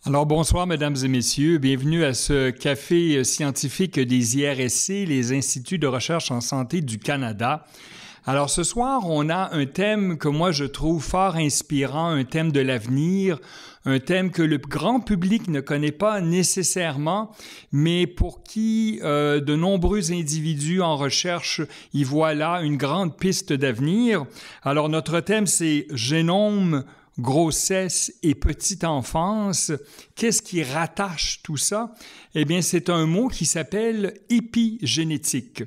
Alors bonsoir mesdames et messieurs, bienvenue à ce café scientifique des IRSC, les Instituts de recherche en santé du Canada. Alors ce soir, on a un thème que moi je trouve fort inspirant, un thème de l'avenir, un thème que le grand public ne connaît pas nécessairement, mais pour qui de nombreux individus en recherche y voient là une grande piste d'avenir. Alors notre thème c'est génome, grossesse et petite enfance. Qu'est-ce qui rattache tout ça? Eh bien, c'est un mot qui s'appelle épigénétique.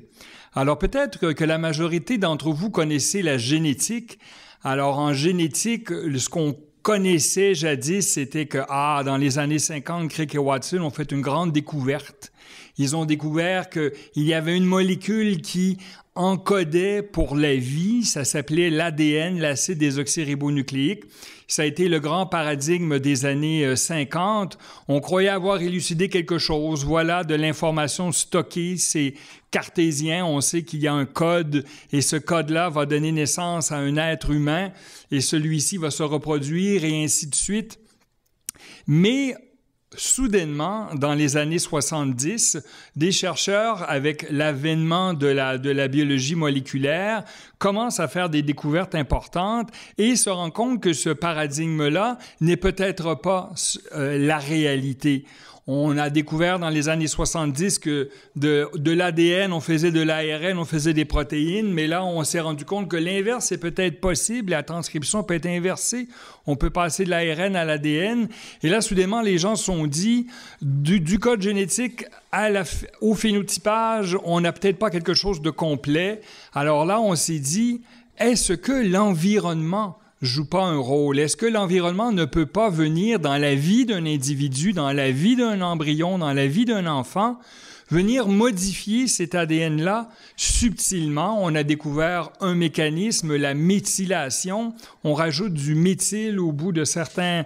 Alors, peut-être que la majorité d'entre vous connaissez la génétique. Alors, en génétique, ce qu'on connaissait jadis, c'était que, dans les années 50, Crick et Watson ont fait une grande découverte. Ils ont découvert qu'il y avait une molécule qui encodait pour la vie, ça s'appelait l'ADN, l'acide désoxyribonucléique. Ça a été le grand paradigme des années 50. On croyait avoir élucidé quelque chose. Voilà de l'information stockée, c'est cartésien. On sait qu'il y a un code et ce code-là va donner naissance à un être humain et celui-ci va se reproduire et ainsi de suite. Mais soudainement, dans les années 70, des chercheurs, avec l'avènement de la biologie moléculaire, commencent à faire des découvertes importantes et se rendent compte que ce paradigme-là n'est peut-être pas la réalité. On a découvert dans les années 70 que de l'ADN, on faisait de l'ARN, on faisait des protéines, mais là, on s'est rendu compte que l'inverse est peut-être possible, la transcription peut être inversée, on peut passer de l'ARN à l'ADN, et là, soudainement, les gens se sont dit, du code génétique au phénotypage, on n'a peut-être pas quelque chose de complet. Alors là, on s'est dit, est-ce que l'environnement joue pas un rôle? Est-ce que l'environnement ne peut pas venir dans la vie d'un individu, dans la vie d'un embryon, dans la vie d'un enfant, venir modifier cet ADN-là subtilement? On a découvert un mécanisme, la méthylation. On rajoute du méthyle au bout de certains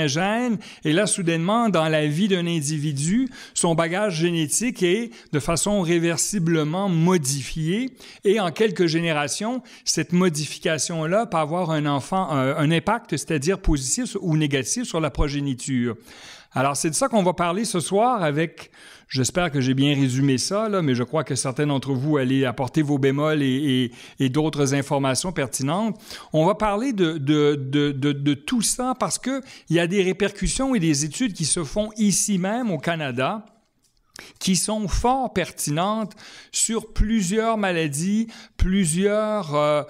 gènes. Et là, soudainement, dans la vie d'un individu, son bagage génétique est de façon réversiblement modifié. Et en quelques générations, cette modification-là peut avoir un impact, c'est-à-dire positif ou négatif sur la progéniture. Alors, c'est de ça qu'on va parler ce soir avec, j'espère que j'ai bien résumé ça, là, mais je crois que certains d'entre vous allez apporter vos bémols et d'autres informations pertinentes. On va parler de tout ça parce qu'il y a des répercussions et des études qui se font ici même au Canada qui sont fort pertinentes sur plusieurs maladies, plusieurs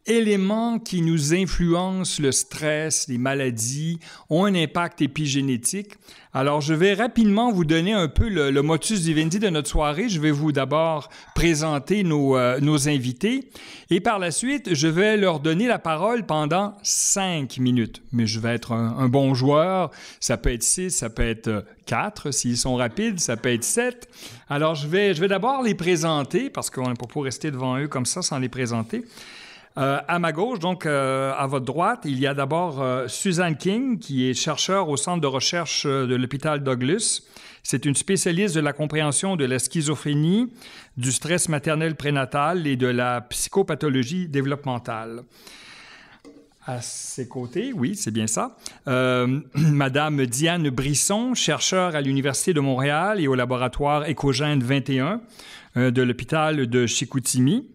éléments qui nous influencent, le stress, les maladies, ont un impact épigénétique. Alors, je vais rapidement vous donner un peu le motus vivendi de notre soirée. Je vais vous d'abord présenter nos invités et par la suite, je vais leur donner la parole pendant 5 minutes. Mais je vais être un bon joueur. Ça peut être 6, ça peut être 4 s'ils sont rapides, ça peut être 7. Alors, je vais d'abord les présenter parce qu'on n'est pas pour rester devant eux comme ça sans les présenter. À ma gauche, donc à votre droite, il y a d'abord Suzanne King, qui est chercheure au Centre de recherche de l'hôpital Douglas. C'est une spécialiste de la compréhension de la schizophrénie, du stress maternel prénatal et de la psychopathologie développementale. À ses côtés, oui, c'est bien ça, Madame Diane Brisson, chercheure à l'Université de Montréal et au laboratoire Écogène 21 de l'hôpital de Chicoutimi.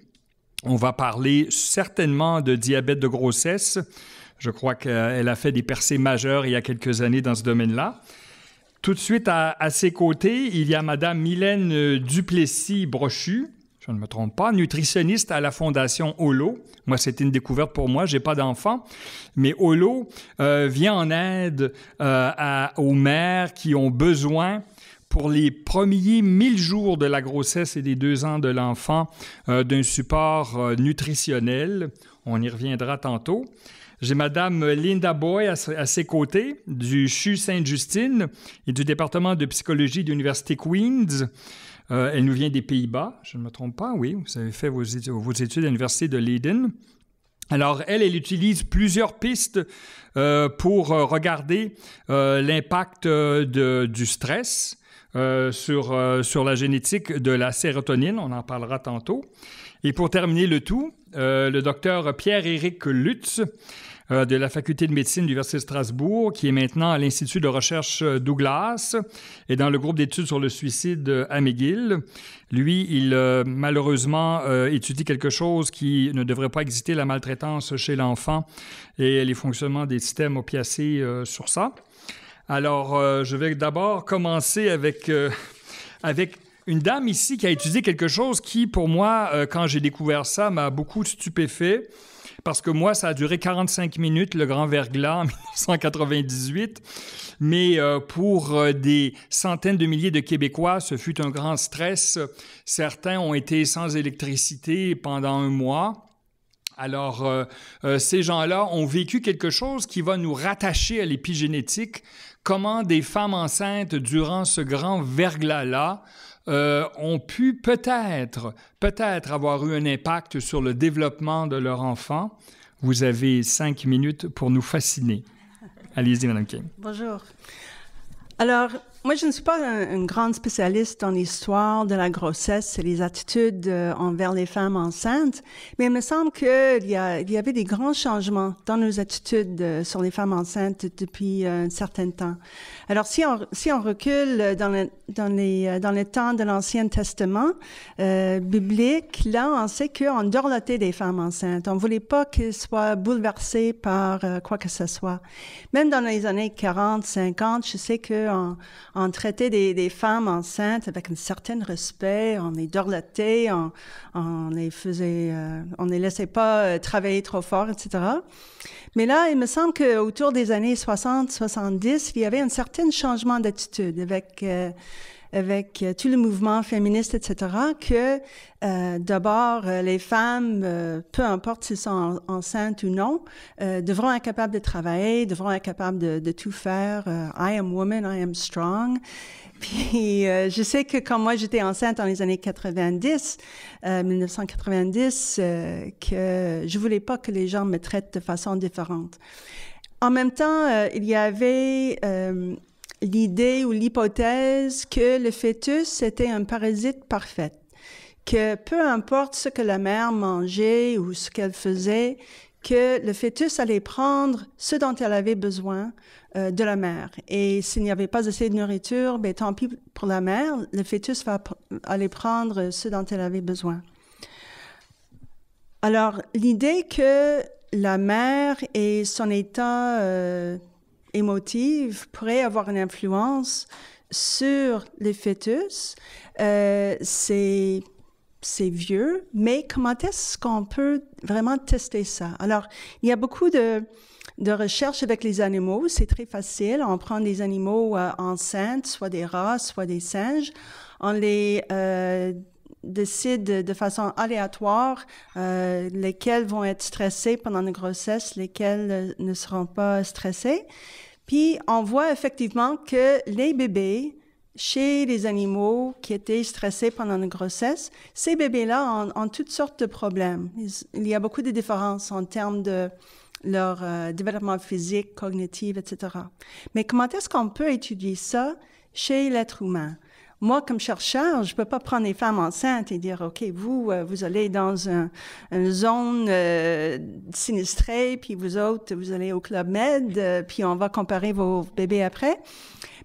On va parler certainement de diabète de grossesse. Je crois qu'elle a fait des percées majeures il y a quelques années dans ce domaine-là. Tout de suite, à ses côtés, il y a Mme Mylène Duplessis-Brochu, je ne me trompe pas, nutritionniste à la Fondation Holo. Moi, c'était une découverte pour moi, je n'ai pas d'enfant, mais Holo vient en aide aux mères qui ont besoin pour les premiers 1000 jours de la grossesse et des 2 ans de l'enfant, d'un support nutritionnel. On y reviendra tantôt. J'ai Mme Linda Boy à ses côtés, du CHU Sainte-Justine et du département de psychologie de l'Université Queen's. Elle nous vient des Pays-Bas, je ne me trompe pas, oui. Vous avez fait vos études à l'Université de Leiden. Alors, elle utilise plusieurs pistes pour regarder l'impact du stress, sur la génétique de la sérotonine, on en parlera tantôt. Et pour terminer le tout, le docteur Pierre-Éric Lutz de la Faculté de médecine de l'Université de Strasbourg, qui est maintenant à l'Institut de recherche Douglas et dans le groupe d'études sur le suicide à McGill. Lui, il malheureusement étudie quelque chose qui ne devrait pas exister, la maltraitance chez l'enfant et les fonctionnements des systèmes opiacés sur ça. Alors, je vais d'abord commencer avec une dame ici qui a étudié quelque chose qui, pour moi, quand j'ai découvert ça, m'a beaucoup stupéfait. Parce que moi, ça a duré 45 minutes, le grand verglas en 1998. Mais pour des centaines de milliers de Québécois, ce fut un grand stress. Certains ont été sans électricité pendant un mois. Alors, ces gens-là ont vécu quelque chose qui va nous rattacher à l'épigénétique. Comment des femmes enceintes, durant ce grand verglas-là, ont pu peut-être avoir eu un impact sur le développement de leur enfant. Vous avez 5 minutes pour nous fasciner. Allez-y, Mme King. Bonjour. Alors, moi, je ne suis pas une grande spécialiste dans l'histoire de la grossesse et les attitudes envers les femmes enceintes, mais il me semble qu'il y avait des grands changements dans nos attitudes sur les femmes enceintes depuis un certain temps. Alors, si on recule dans le temps de l'Ancien Testament biblique, là, on sait qu'on dorlotait des femmes enceintes. On ne voulait pas qu'elles soient bouleversées par quoi que ce soit. Même dans les années 40, 50, je sais qu'on traitait des femmes enceintes avec un certain respect, on les dorlotait, on les laissait pas travailler trop fort, etc. Mais là, il me semble qu'autour des années 60-70, il y avait un certain changement d'attitude avec tout le mouvement féministe, etc., que d'abord, les femmes, peu importe s'ils sont enceintes ou non, devront être capables de travailler, devront être capables de tout faire. I am woman, I am strong. Puis, je sais que quand moi, j'étais enceinte dans les années 1990, que je voulais pas que les gens me traitent de façon différente. En même temps, il y avait l'idée ou l'hypothèse que le fœtus était un parasite parfait, que peu importe ce que la mère mangeait ou ce qu'elle faisait, que le fœtus allait prendre ce dont elle avait besoin de la mère. Et s'il n'y avait pas assez de nourriture, ben tant pis pour la mère, le fœtus va aller prendre ce dont elle avait besoin. Alors, l'idée que la mère et son état émotif pourrait avoir une influence sur les fœtus, c'est vieux, mais comment est-ce qu'on peut vraiment tester ça? Alors, il y a beaucoup de recherches avec les animaux. C'est très facile. On prend des animaux enceintes, soit des rats, soit des singes. On les décide de façon aléatoire lesquels vont être stressés pendant la grossesse, lesquels ne seront pas stressés. Puis, on voit effectivement que les bébés, chez les animaux qui étaient stressés pendant la grossesse, ces bébés-là ont toutes sortes de problèmes. Il y a beaucoup de différences en termes de leur développement physique, cognitif, etc. Mais comment est-ce qu'on peut étudier ça chez l'être humain? Moi, comme chercheur, je peux pas prendre les femmes enceintes et dire, OK, vous allez dans une zone sinistrée, puis vous autres, vous allez au Club Med, puis on va comparer vos bébés après.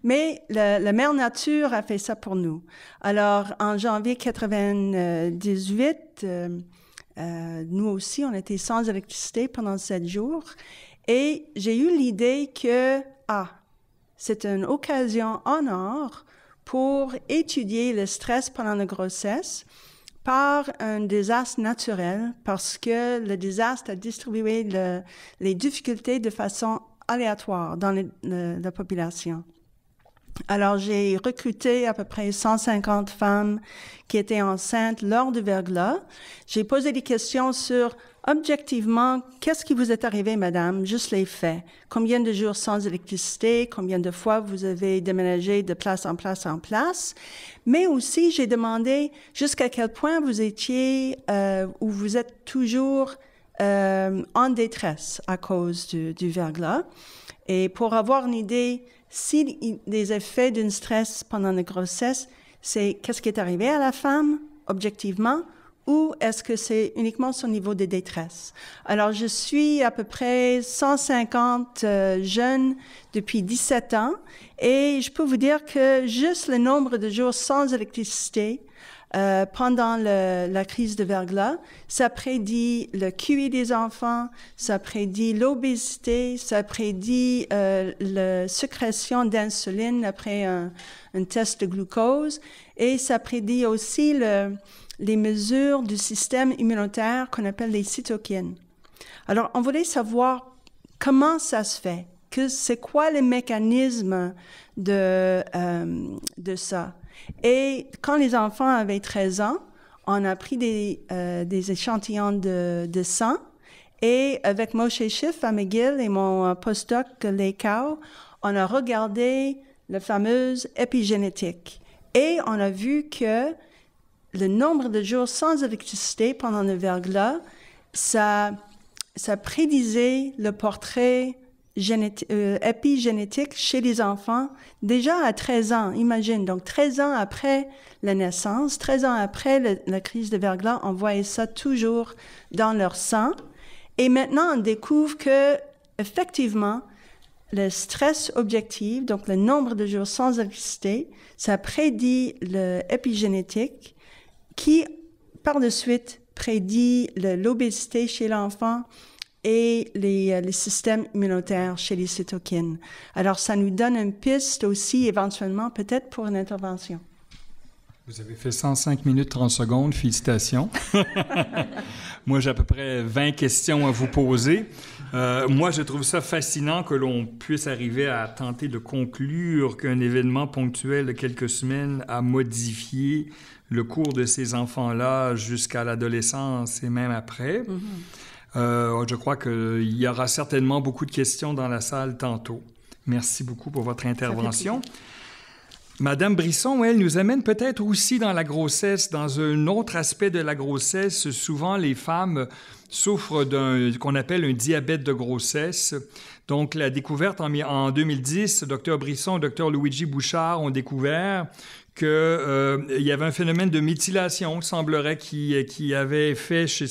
Mais la Mère Nature a fait ça pour nous. Alors, en janvier 98, nous aussi, on était sans électricité pendant 7 jours. Et j'ai eu l'idée que, c'est une occasion en or pour étudier le stress pendant la grossesse par un désastre naturel, parce que le désastre a distribué les difficultés de façon aléatoire dans la population. Alors, j'ai recruté à peu près 150 femmes qui étaient enceintes lors du verglas. J'ai posé des questions sur, objectivement, qu'est-ce qui vous est arrivé, madame? Juste les faits. Combien de jours sans électricité? Combien de fois vous avez déménagé de place en place en place? Mais aussi, j'ai demandé jusqu'à quel point vous étiez, ou vous êtes toujours en détresse à cause du verglas. Et pour avoir une idée, si les effets d'un stress pendant la grossesse, c'est qu'est-ce qui est arrivé à la femme, objectivement, ou est-ce que c'est uniquement son niveau de détresse? Alors, je suis à peu près 150 jeunes depuis 17 ans et je peux vous dire que juste le nombre de jours sans électricité pendant la crise de verglas, ça prédit le QI des enfants, ça prédit l'obésité, ça prédit la sécrétion d'insuline après un test de glucose et ça prédit aussi les mesures du système immunitaire qu'on appelle les cytokines. Alors, on voulait savoir comment ça se fait, c'est quoi les mécanismes de ça. Et quand les enfants avaient 13 ans, on a pris des échantillons de sang et avec Moshe Schiff à McGill et mon postdoc Lei Kao, on a regardé la fameuse épigénétique. Et on a vu que le nombre de jours sans électricité pendant le verglas, ça prédisait le portrait épigénétique chez les enfants déjà à 13 ans, imagine. Donc, 13 ans après la naissance, 13 ans après la crise de verglas, on voyait ça toujours dans leur sang. Et maintenant, on découvre que, effectivement, le stress objectif, donc le nombre de jours sans électricité, ça prédit l'épigénétique qui, par de suite, prédit l'obésité chez l'enfant et les systèmes immunitaires chez les cytokines. Alors, ça nous donne une piste aussi, éventuellement, peut-être pour une intervention. Vous avez fait 105 minutes 30 secondes. Félicitations. Moi, j'ai à peu près 20 questions à vous poser. Moi, je trouve ça fascinant que l'on puisse arriver à tenter de conclure qu'un événement ponctuel de quelques semaines a modifié le cours de ces enfants-là jusqu'à l'adolescence et même après. Je crois qu'il y aura certainement beaucoup de questions dans la salle tantôt. Merci beaucoup pour votre intervention. Madame Brisson, elle nous amène peut-être aussi dans la grossesse, dans un autre aspect de la grossesse. Souvent, les femmes souffrent qu'on appelle un diabète de grossesse. Donc, la découverte en 2010, Dr Brisson et Dr Luigi Bouchard ont découvert qu'il y avait un phénomène de méthylation, semblerait, qui avait fait chez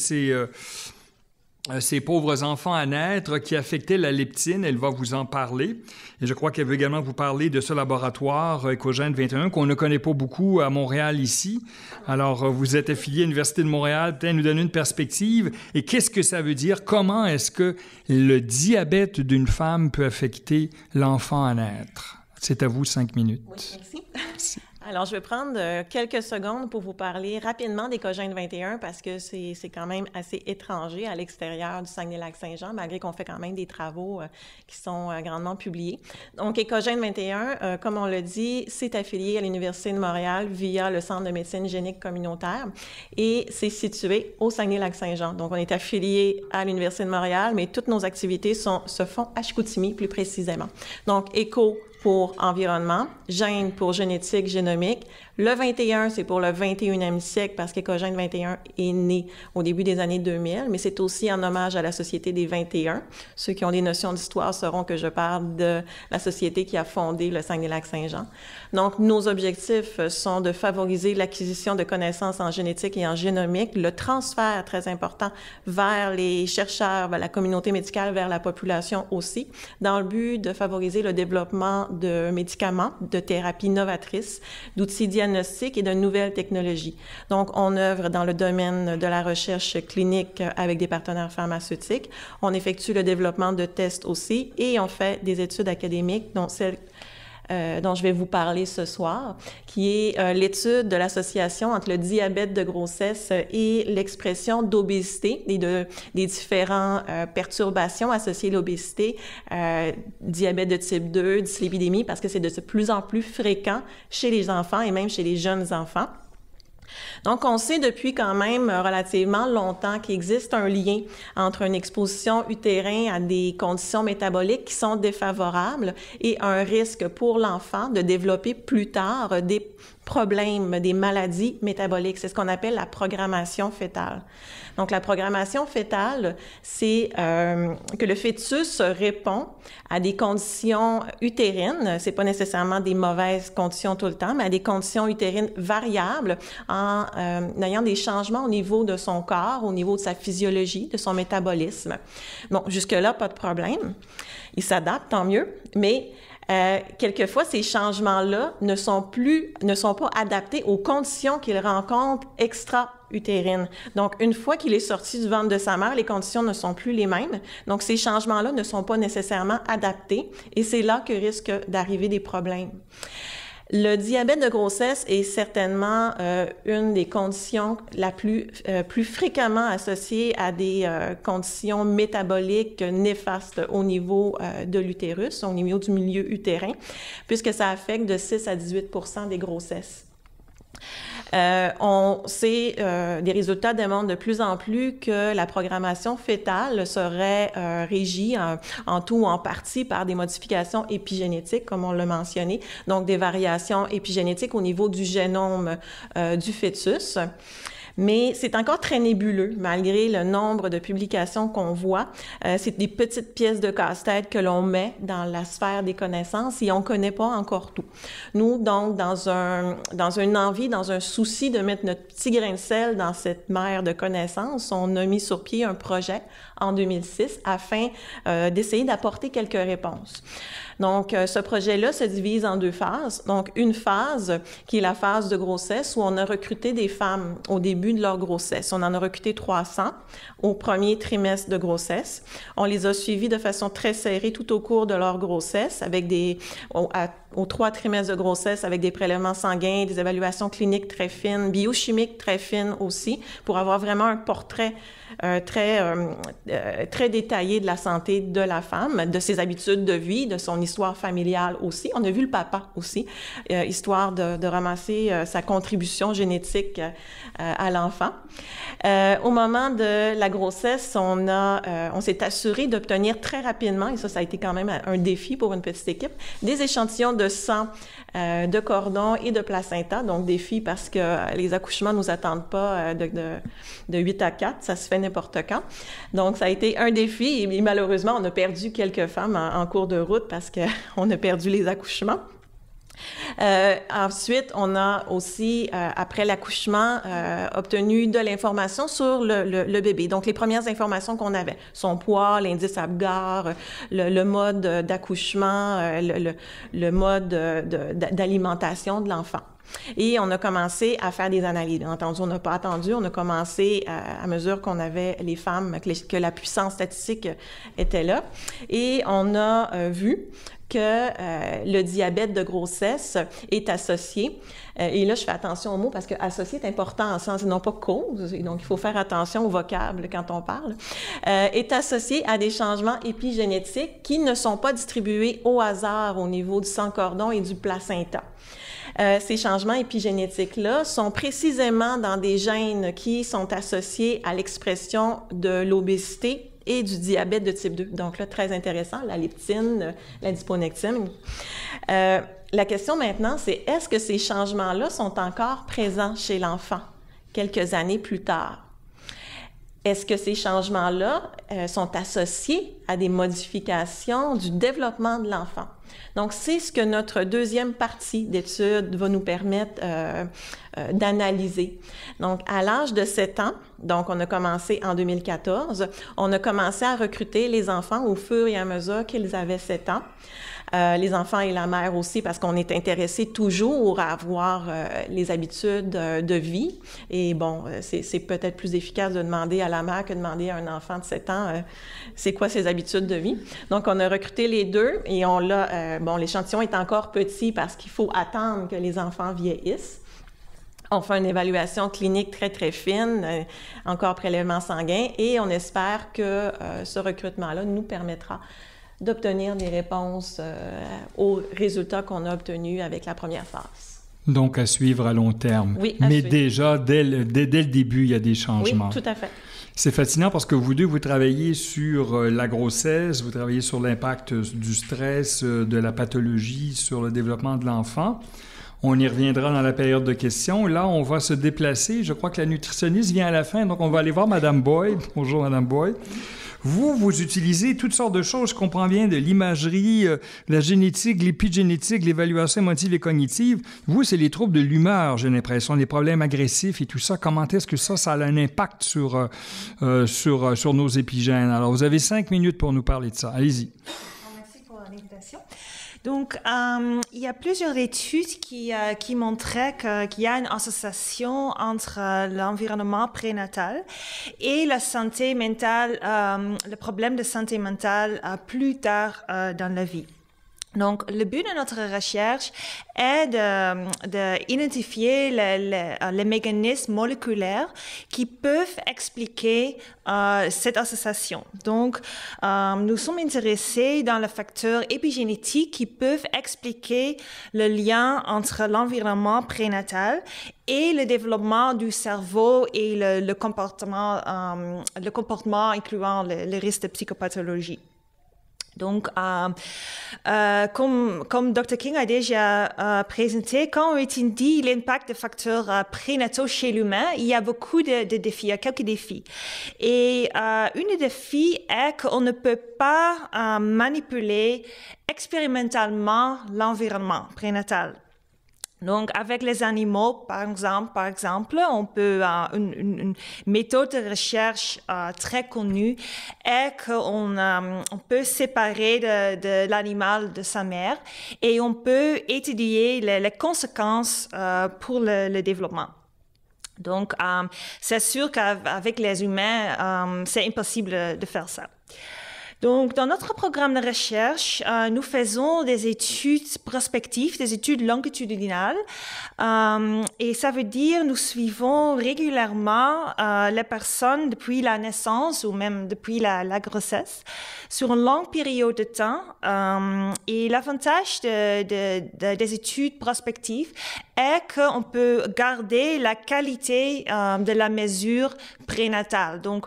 ces pauvres enfants à naître qui affectaient la leptine. Elle va vous en parler. Et je crois qu'elle veut également vous parler de ce laboratoire Echogène 21 qu'on ne connaît pas beaucoup à Montréal ici. Alors, vous êtes affilié à l'Université de Montréal. Peut-être nous donner une perspective. Et qu'est-ce que ça veut dire? Comment est-ce que le diabète d'une femme peut affecter l'enfant à naître? C'est à vous, 5 minutes. Oui, merci. Alors, je vais prendre quelques secondes pour vous parler rapidement d'Echogène 21 parce que c'est quand même assez étranger à l'extérieur du Saguenay-Lac-Saint-Jean, malgré qu'on fait quand même des travaux qui sont grandement publiés. Donc, Echogène 21, comme on l'a dit, c'est affilié à l'Université de Montréal via le Centre de médecine génique communautaire et c'est situé au Saguenay-Lac-Saint-Jean. Donc, on est affilié à l'Université de Montréal, mais toutes nos activités se font à Chicoutimi, plus précisément. Donc, Écho pour environnement, gène pour génétique, génomique. Le 21, c'est pour le 21e siècle parce qu'Echogène 21 est né au début des années 2000, mais c'est aussi en hommage à la Société des 21. Ceux qui ont des notions d'histoire sauront que je parle de la société qui a fondé le Saguenay-Lac-Saint-Jean. Donc, nos objectifs sont de favoriser l'acquisition de connaissances en génétique et en génomique, le transfert très important vers les chercheurs, vers la communauté médicale, vers la population aussi, dans le but de favoriser le développement de médicaments, de thérapies novatrices, d'outils diagnostiques et de nouvelles technologies. Donc, on œuvre dans le domaine de la recherche clinique avec des partenaires pharmaceutiques. On effectue le développement de tests aussi et on fait des études académiques, dont celle dont je vais vous parler ce soir, qui est l'étude de l'association entre le diabète de grossesse et l'expression d'obésité et des différentes perturbations associées à l'obésité, diabète de type 2, dyslipidémie, parce que c'est de plus en plus fréquent chez les enfants et même chez les jeunes enfants. Donc, on sait depuis quand même relativement longtemps qu'il existe un lien entre une exposition utérine à des conditions métaboliques qui sont défavorables et un risque pour l'enfant de développer plus tard des problèmes, des maladies métaboliques. C'est ce qu'on appelle la programmation fœtale. Donc, la programmation fœtale, c'est que le fœtus répond à des conditions utérines. C'est pas nécessairement des mauvaises conditions tout le temps, mais à des conditions utérines variables en ayant des changements au niveau de son corps, au niveau de sa physiologie, de son métabolisme. Bon, jusque-là, pas de problème. Il s'adapte, tant mieux, mais quelquefois, ces changements-là ne sont pas adaptés aux conditions qu'il rencontre extra-utérines. Donc, une fois qu'il est sorti du ventre de sa mère, les conditions ne sont plus les mêmes. Donc, ces changements-là ne sont pas nécessairement adaptés et c'est là que risquent d'arriver des problèmes. Le diabète de grossesse est certainement une des conditions plus fréquemment associées à des conditions métaboliques néfastes au niveau de l'utérus, au niveau du milieu utérin, puisque ça affecte de 6 à 18% des grossesses. Des résultats démontrent de plus en plus que la programmation fœtale serait régie en tout ou en partie par des modifications épigénétiques, comme on l'a mentionné, donc des variations épigénétiques au niveau du génome du fœtus. Mais c'est encore très nébuleux, malgré le nombre de publications qu'on voit. C'est des petites pièces de casse-tête que l'on met dans la sphère des connaissances et on connaît pas encore tout. Nous, donc, dans une envie, dans un souci de mettre notre petit grain de sel dans cette mer de connaissances, on a mis sur pied un projet en 2006 afin d'essayer d'apporter quelques réponses. Donc, ce projet-là se divise en 2 phases. Donc, une phase qui est la phase de grossesse où on a recruté des femmes au début de leur grossesse. On en a recruté 300 au premier trimestre de grossesse. On les a suivies de façon très serrée tout au cours de leur grossesse avec aux 3 trimestres de grossesse avec des prélèvements sanguins, des évaluations cliniques très fines, biochimiques très fines aussi, pour avoir vraiment un portrait très détaillé de la santé de la femme, de ses habitudes de vie, de son histoire familiale aussi. On a vu le papa aussi, histoire de ramasser sa contribution génétique à l'enfant. Au moment de la grossesse, on s'est assuré d'obtenir très rapidement, et ça a été quand même un défi pour une petite équipe, des échantillons de sang, de cordon et de placenta. Donc, défi parce que les accouchements ne nous attendent pas de 8 à 4, ça se fait n'importe quand. Donc, ça a été un défi et malheureusement, on a perdu quelques femmes en cours de route parce qu'on a perdu les accouchements. Ensuite, on a aussi, après l'accouchement, obtenu de l'information sur le bébé. Donc, les premières informations qu'on avait, son poids, l'indice Apgar, le mode d'accouchement, le mode d'alimentation de l'enfant. Et on a commencé à faire des analyses. Bien entendu, on n'a pas attendu. On a commencé, à mesure qu'on avait les femmes, que la puissance statistique était là. Et on a vu que le diabète de grossesse est associé, et là je fais attention aux mots parce que associé est important en sens, non pas cause, et donc il faut faire attention au vocable quand on parle, est associé à des changements épigénétiques qui ne sont pas distribués au hasard au niveau du sang cordon et du placenta. Ces changements épigénétiques-là sont précisément dans des gènes qui sont associés à l'expression de l'obésité et du diabète de type 2. Donc là, très intéressant, la leptine, la dyponectine. La question maintenant, c'est est-ce que ces changements-là sont encore présents chez l'enfant quelques années plus tard? Est-ce que ces changements-là sont associés à des modifications du développement de l'enfant? Donc, c'est ce que notre deuxième partie d'étude va nous permettre d'analyser. Donc, à l'âge de 7 ans, donc on a commencé en 2014, on a commencé à recruter les enfants au fur et à mesure qu'ils avaient 7 ans. Les enfants et la mère aussi, parce qu'on est intéressé toujours à avoir les habitudes de vie. Et bon, c'est peut-être plus efficace de demander à la mère que de demander à un enfant de 7 ans c'est quoi ses habitudes de vie. Donc, on a recruté les deux et on l'a... bon, l'échantillon est encore petit parce qu'il faut attendre que les enfants vieillissent. On fait une évaluation clinique très, très fine, encore prélèvement sanguin, et on espère que ce recrutement-là nous permettra d'obtenir des réponses aux résultats qu'on a obtenus avec la première phase. Donc, à suivre à long terme. Oui, mais suivre. Déjà, dès le début, il y a des changements. Oui, tout à fait. C'est fascinant parce que vous deux, vous travaillez sur la grossesse, vous travaillez sur l'impact du stress, de la pathologie sur le développement de l'enfant. On y reviendra dans la période de questions. Là, on va se déplacer. Je crois que la nutritionniste vient à la fin, donc on va aller voir Mme Boyd. Bonjour, Mme Boyd. Vous utilisez toutes sortes de choses, je comprends bien, de l'imagerie, la génétique, l'épigénétique, l'évaluation émotive et cognitive. Vous, c'est les troubles de l'humeur, j'ai l'impression, les problèmes agressifs et tout ça. Comment est-ce que ça a un impact sur nos épigènes? Alors, vous avez 5 minutes pour nous parler de ça. Allez-y. Merci pour l'invitation. Donc, il y a plusieurs études qui montraient qu'il y a une association entre l'environnement prénatal et la santé mentale, le problème de santé mentale plus tard dans la vie. Donc, le but de notre recherche est d'identifier les mécanismes moléculaires qui peuvent expliquer cette association. Donc, nous sommes intéressés dans les facteurs épigénétiques qui peuvent expliquer le lien entre l'environnement prénatal et le développement du cerveau et le comportement incluant le risque de psychopathologie. Donc, comme Dr. King a déjà présenté, quand on étudie l'impact des facteurs prénataux chez l'humain, il y a beaucoup de défis, il y a quelques défis. Et une des défis est qu'on ne peut pas manipuler expérimentalement l'environnement prénatal. Donc, avec les animaux, par exemple, on peut une méthode de recherche très connue est qu'on peut séparer de l'animal de sa mère et on peut étudier les conséquences pour le développement. Donc, c'est sûr qu'avec les humains, c'est impossible de faire ça. Donc, dans notre programme de recherche, nous faisons des études prospectives, des études longitudinales, et ça veut dire nous suivons régulièrement les personnes depuis la naissance ou même depuis la grossesse sur une longue période de temps. Et l'avantage des études prospectives est qu'on peut garder la qualité de la mesure prénatale. Donc,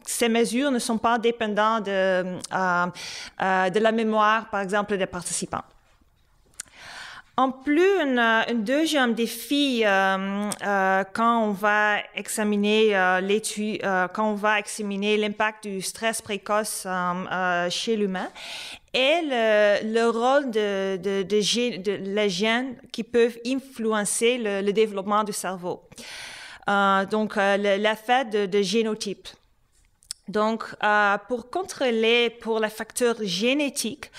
ces mesures ne sont pas dépendantes de la mémoire, par exemple, des participants. En plus, un deuxième défi quand on va examiner l'impact du stress précoce chez l'humain est le rôle de les gènes qui peuvent influencer le développement du cerveau. Donc, l'effet de génotype. Donc, pour contrôler pour les facteurs génétiques,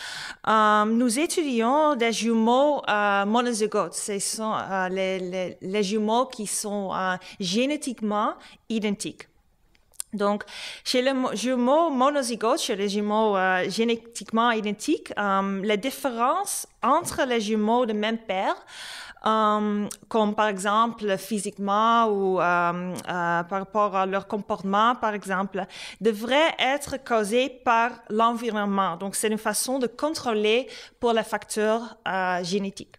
nous étudions des jumeaux monozygotes. Ce sont les jumeaux qui sont génétiquement identiques. Donc, chez les jumeaux monozygotes, chez les jumeaux génétiquement identiques, la différence entre les jumeaux de même père, comme par exemple physiquement ou par rapport à leur comportement, par exemple, devrait être causée par l'environnement. Donc, c'est une façon de contrôler pour les facteurs génétiques.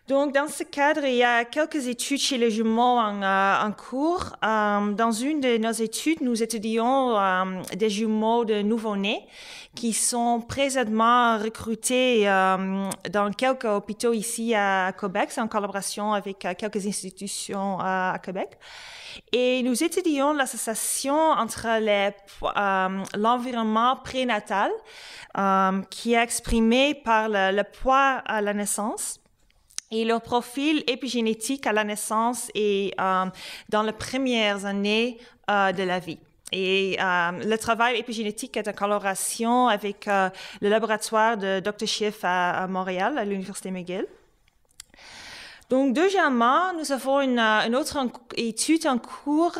Donc, dans ce cadre, il y a quelques études chez les jumeaux en cours. Dans une de nos études, nous étudions des jumeaux de nouveau-nés qui sont présentement recrutés dans quelques hôpitaux ici à Québec. C'est en collaboration avec quelques institutions à Québec. Et nous étudions l'association entre l'environnement prénatal qui est exprimé par le poids à la naissance et leur profil épigénétique à la naissance et dans les premières années de la vie. Et le travail épigénétique est en collaboration avec le laboratoire de Dr. Schiff à Montréal, à l'Université McGill. Donc, deuxièmement, nous avons une autre étude en cours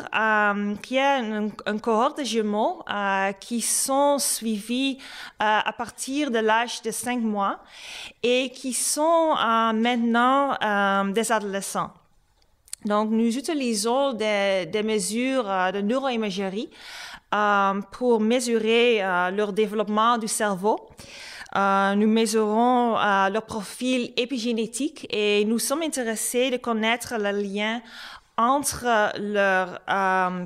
qui est une cohorte de jumeaux qui sont suivis à partir de l'âge de 5 mois et qui sont maintenant des adolescents. Donc, nous utilisons des mesures de neuroimagerie pour mesurer leur développement du cerveau. Nous mesurons leur profil épigénétique et nous sommes intéressés de connaître le lien entre leur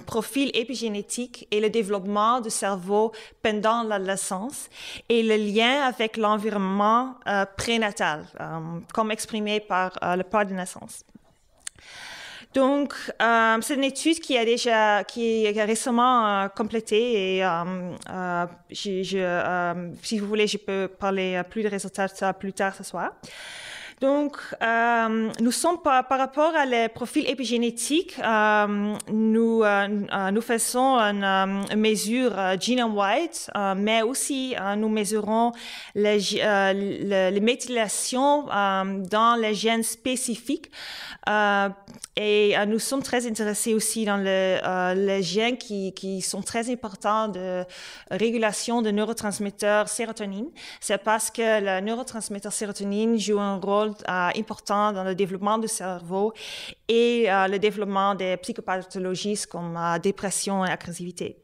profil épigénétique et le développement du cerveau pendant la naissance et le lien avec l'environnement prénatal, comme exprimé par le père de naissance. Donc, c'est une étude qui est récemment complétée et si vous voulez, je peux parler plus de résultats de ça plus tard ce soir. Donc, nous sommes par rapport à les profils épigénétiques, nous faisons une mesure genome-wide, mais aussi nous mesurons les méthylations dans les gènes spécifiques. Et nous sommes très intéressés aussi dans les gènes qui sont très importants de régulation de neurotransmetteurs sérotonine. C'est parce que le neurotransmetteur sérotonine joue un rôle important dans le développement du cerveau et le développement des psychopathologies comme dépression et agressivité.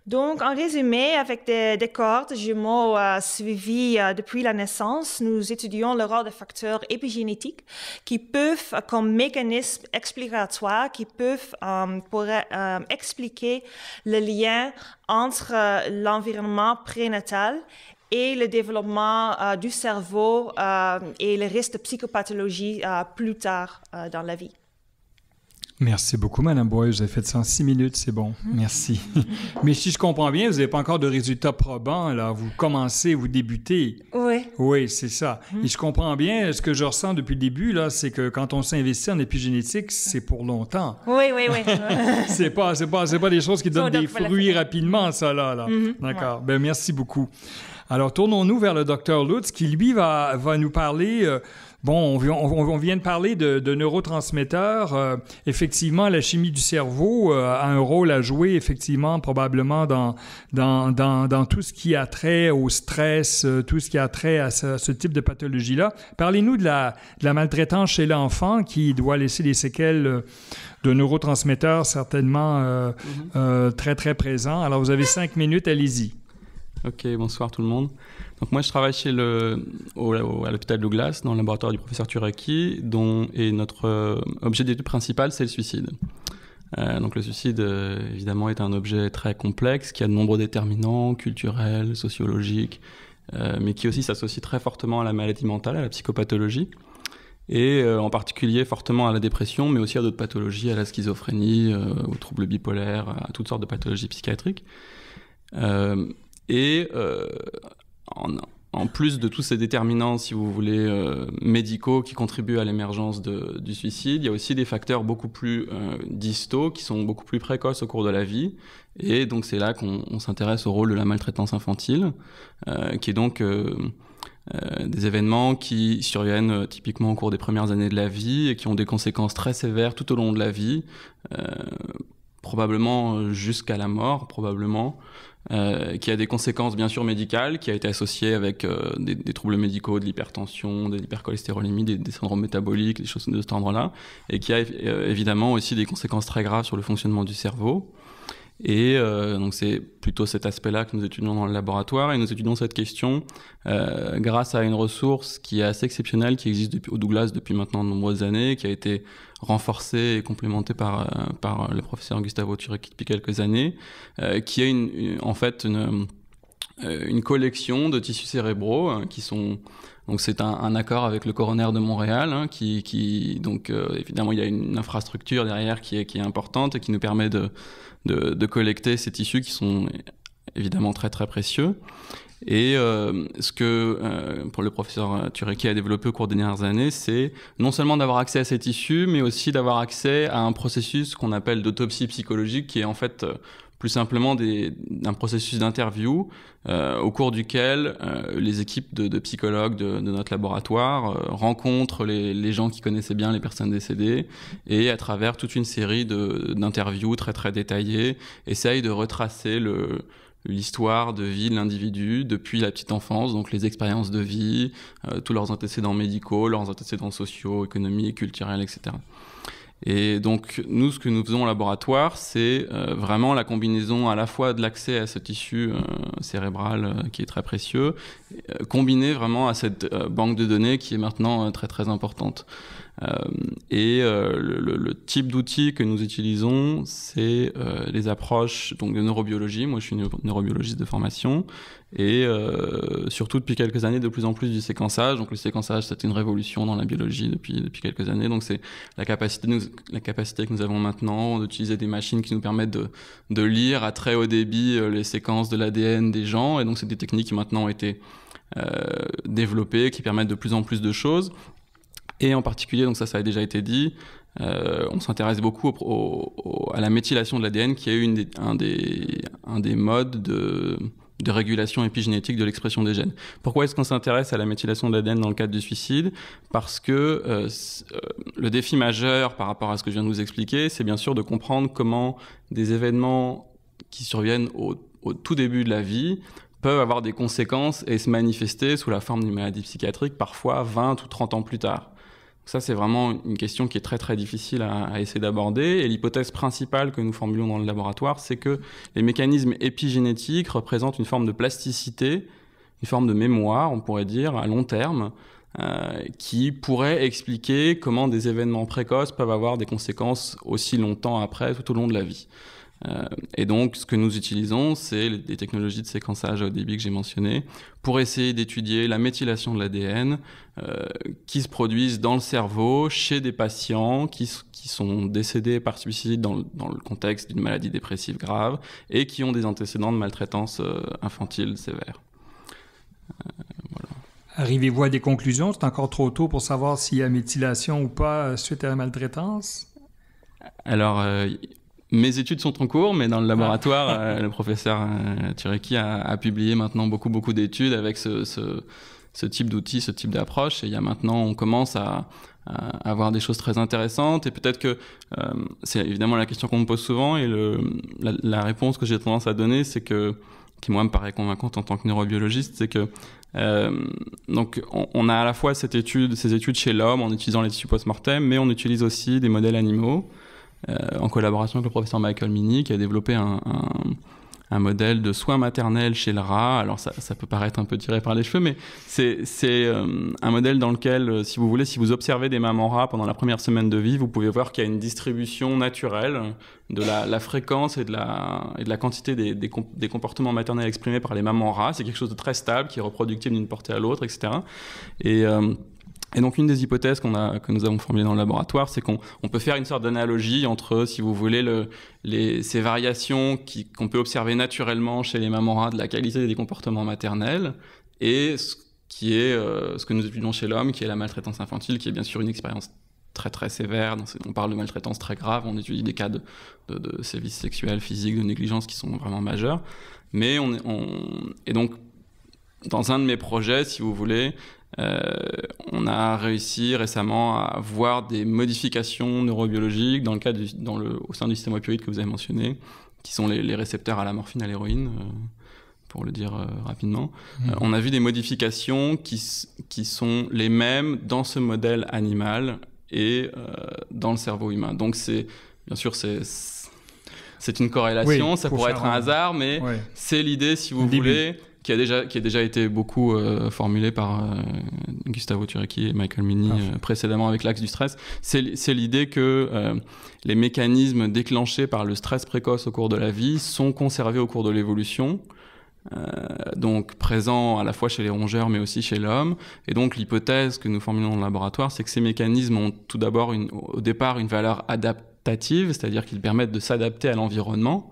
Donc, en résumé, avec des cohortes jumeaux suivies depuis la naissance, nous étudions le rôle de facteurs épigénétiques qui peuvent, comme mécanisme explicatoire, qui peuvent expliquer le lien entre l'environnement prénatal et le développement du cerveau et le risque de psychopathologie plus tard dans la vie. Merci beaucoup, Mme Boyle. Vous avez fait ça en 6 minutes, c'est bon. Merci. Mais si je comprends bien, vous n'avez pas encore de résultats probants, là. Vous commencez, vous débutez. Oui. Oui, c'est ça. Et je comprends bien, ce que je ressens depuis le début, là, c'est que quand on s'investit en épigénétique, c'est pour longtemps. Oui. c'est pas des choses qui donnent des fruits rapidement, ça, là. D'accord. Ouais. Ben, merci beaucoup. Alors, tournons-nous vers le Dr. Lutz, qui, lui, va nous parler... Bon, on vient de parler de neurotransmetteurs. Effectivement, la chimie du cerveau a un rôle à jouer, effectivement, probablement dans tout ce qui a trait au stress, tout ce qui a trait à ce type de pathologie-là. Parlez-nous de la maltraitance chez l'enfant qui doit laisser des séquelles de neurotransmetteurs certainement très, très présents. Alors, vous avez 5 minutes, allez-y. Ok, bonsoir tout le monde. Donc moi je travaille à l'hôpital Douglas dans le laboratoire du professeur Turecki et notre objet d'étude principal c'est le suicide. Donc le suicide évidemment est un objet très complexe qui a de nombreux déterminants culturels, sociologiques, mais qui aussi s'associe très fortement à la maladie mentale, à la psychopathologie et en particulier fortement à la dépression mais aussi à d'autres pathologies, à la schizophrénie, aux troubles bipolaires, à toutes sortes de pathologies psychiatriques. En plus de tous ces déterminants, si vous voulez, médicaux qui contribuent à l'émergence du suicide, il y a aussi des facteurs beaucoup plus distaux qui sont beaucoup plus précoces au cours de la vie. Et donc c'est là qu'on s'intéresse au rôle de la maltraitance infantile, qui est donc des événements qui surviennent typiquement au cours des premières années de la vie et qui ont des conséquences très sévères tout au long de la vie, probablement jusqu'à la mort, probablement. Qui a des conséquences bien sûr médicales, qui a été associé avec des troubles médicaux, de l'hypertension, de l'hypercholestérolémie, des syndromes métaboliques, des choses de cet ordre-là, et qui a évidemment aussi des conséquences très graves sur le fonctionnement du cerveau. Et donc c'est plutôt cet aspect-là que nous étudions dans le laboratoire, et nous étudions cette question grâce à une ressource qui est assez exceptionnelle, qui existe au Douglas depuis maintenant de nombreuses années, qui a été renforcée et complémentée par le professeur Gustavo Turecki depuis quelques années, qui est en fait une collection de tissus cérébraux qui sont... Donc c'est un accord avec le coroner de Montréal, donc évidemment il y a une infrastructure derrière qui est importante et qui nous permet de collecter ces tissus qui sont évidemment très très précieux. Et ce que pour le professeur Turecki a développé au cours des dernières années, c'est non seulement d'avoir accès à ces tissus, mais aussi d'avoir accès à un processus qu'on appelle d'autopsie psychologique, qui est en fait plus simplement un processus d'interview au cours duquel les équipes de psychologues de notre laboratoire rencontrent les gens qui connaissaient bien les personnes décédées et à travers toute une série d'interviews très très détaillées essayent de retracer l'histoire de vie de l'individu depuis la petite enfance, donc les expériences de vie, tous leurs antécédents médicaux, leurs antécédents sociaux, économiques, culturels, etc. Et donc, nous, ce que nous faisons au laboratoire, c'est vraiment la combinaison à la fois de l'accès à ce tissu cérébral qui est très précieux, combiné vraiment à cette banque de données qui est maintenant très très importante. Le type d'outils que nous utilisons, c'est les approches donc de neurobiologie. Moi, je suis neurobiologiste de formation et surtout depuis quelques années, de plus en plus du séquençage. Donc le séquençage, c'est une révolution dans la biologie depuis quelques années. Donc c'est la capacité que nous avons maintenant d'utiliser des machines qui nous permettent de lire à très haut débit les séquences de l'ADN des gens. Et donc c'est des techniques qui maintenant ont été développées, qui permettent de plus en plus de choses. Et en particulier, donc ça a déjà été dit, on s'intéresse beaucoup à la méthylation de l'ADN, qui est un des modes de régulation épigénétique de l'expression des gènes. Pourquoi est-ce qu'on s'intéresse à la méthylation de l'ADN dans le cadre du suicide? Parce que le défi majeur par rapport à ce que je viens de vous expliquer, c'est bien sûr de comprendre comment des événements qui surviennent au tout début de la vie peuvent avoir des conséquences et se manifester sous la forme d'une maladie psychiatrique, parfois 20 ou 30 ans plus tard. Ça, c'est vraiment une question qui est très très difficile à essayer d'aborder. Et l'hypothèse principale que nous formulons dans le laboratoire, c'est que les mécanismes épigénétiques représentent une forme de plasticité, une forme de mémoire, on pourrait dire, à long terme, qui pourrait expliquer comment des événements précoces peuvent avoir des conséquences aussi longtemps après, tout au long de la vie. Et donc, ce que nous utilisons, c'est les technologies de séquençage à haut débit que j'ai mentionnées pour essayer d'étudier la méthylation de l'ADN qui se produisent dans le cerveau chez des patients qui sont décédés par suicide dans le contexte d'une maladie dépressive grave et qui ont des antécédents de maltraitance infantile sévère. Voilà. Arrivez-vous à des conclusions? C'est encore trop tôt pour savoir s'il y a méthylation ou pas suite à la maltraitance? Alors... mes études sont en cours, mais dans le laboratoire, le professeur Turecki a publié maintenant beaucoup d'études avec ce type d'outils, ce type d'approche. Et il y a maintenant, on commence à avoir des choses très intéressantes. Et peut-être que c'est évidemment la question qu'on me pose souvent. Et la réponse que j'ai tendance à donner, qui moi me paraît convaincante en tant que neurobiologiste, c'est que donc on a à la fois ces études chez l'homme en utilisant les tissus post-mortem, mais on utilise aussi des modèles animaux. En collaboration avec le professeur Michael Mini, qui a développé un modèle de soins maternels chez le rat. Alors ça peut paraître un peu tiré par les cheveux, mais c'est un modèle dans lequel, si vous voulez, si vous observez des mamans rats pendant la première semaine de vie, vous pouvez voir qu'il y a une distribution naturelle de la fréquence et de la quantité des comportements maternels exprimés par les mamans rats. C'est quelque chose de très stable, qui est reproductible d'une portée à l'autre, etc. Et donc, une des hypothèses que nous avons formulées dans le laboratoire, c'est qu'on peut faire une sorte d'analogie entre, si vous voulez, ces variations qu'on peut observer naturellement chez les mamans rats de la qualité des comportements maternels et ce que nous étudions chez l'homme, qui est la maltraitance infantile, qui est bien sûr une expérience très très sévère. On parle de maltraitance très grave, on étudie des cas de sévices sexuels, physiques, de négligence qui sont vraiment majeurs. Mais et donc, dans un de mes projets, si vous voulez, on a réussi récemment à voir des modifications neurobiologiques au sein du système opioïde que vous avez mentionné, qui sont les récepteurs à la morphine, à l'héroïne, pour le dire rapidement. On a vu des modifications qui sont les mêmes dans ce modèle animal et dans le cerveau humain. Donc bien sûr, c'est une corrélation, oui, ça pourrait être un hasard, mais oui, c'est l'idée, si vous voulez, qui a déjà été beaucoup formulée par Gustavo Turecki et Michael Mini précédemment avec l'axe du stress. C'est l'idée que les mécanismes déclenchés par le stress précoce au cours de la vie sont conservés au cours de l'évolution, donc présents à la fois chez les rongeurs mais aussi chez l'homme. Et donc l'hypothèse que nous formulons dans le laboratoire, c'est que ces mécanismes ont tout d'abord au départ une valeur adaptative, c'est-à-dire qu'ils permettent de s'adapter à l'environnement,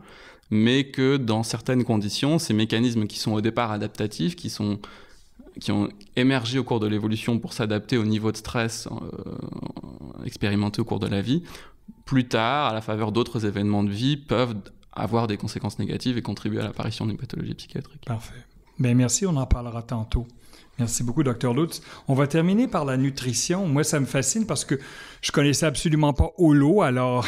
mais que dans certaines conditions, ces mécanismes qui sont au départ adaptatifs, qui ont émergé au cours de l'évolution pour s'adapter au niveau de stress expérimenté au cours de la vie, plus tard, à la faveur d'autres événements de vie, peuvent avoir des conséquences négatives et contribuer à l'apparition d'une pathologie psychiatrique. Parfait. Bien, merci, on en parlera tantôt. Merci beaucoup, Dr. Lutz. On va terminer par la nutrition. Moi, ça me fascine parce que je connaissais absolument pas Holo, alors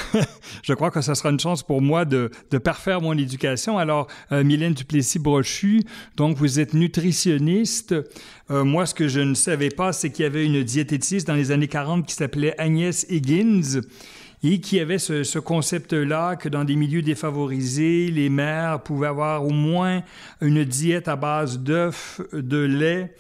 je crois que ça sera une chance pour moi de parfaire mon éducation. Alors, Mylène Duplessis-Brochu, donc vous êtes nutritionniste. Moi, ce que je ne savais pas, c'est qu'il y avait une diététicienne dans les années 40 qui s'appelait Agnès Higgins et qui avait ce concept-là que dans des milieux défavorisés, les mères pouvaient avoir au moins une diète à base d'œufs, de lait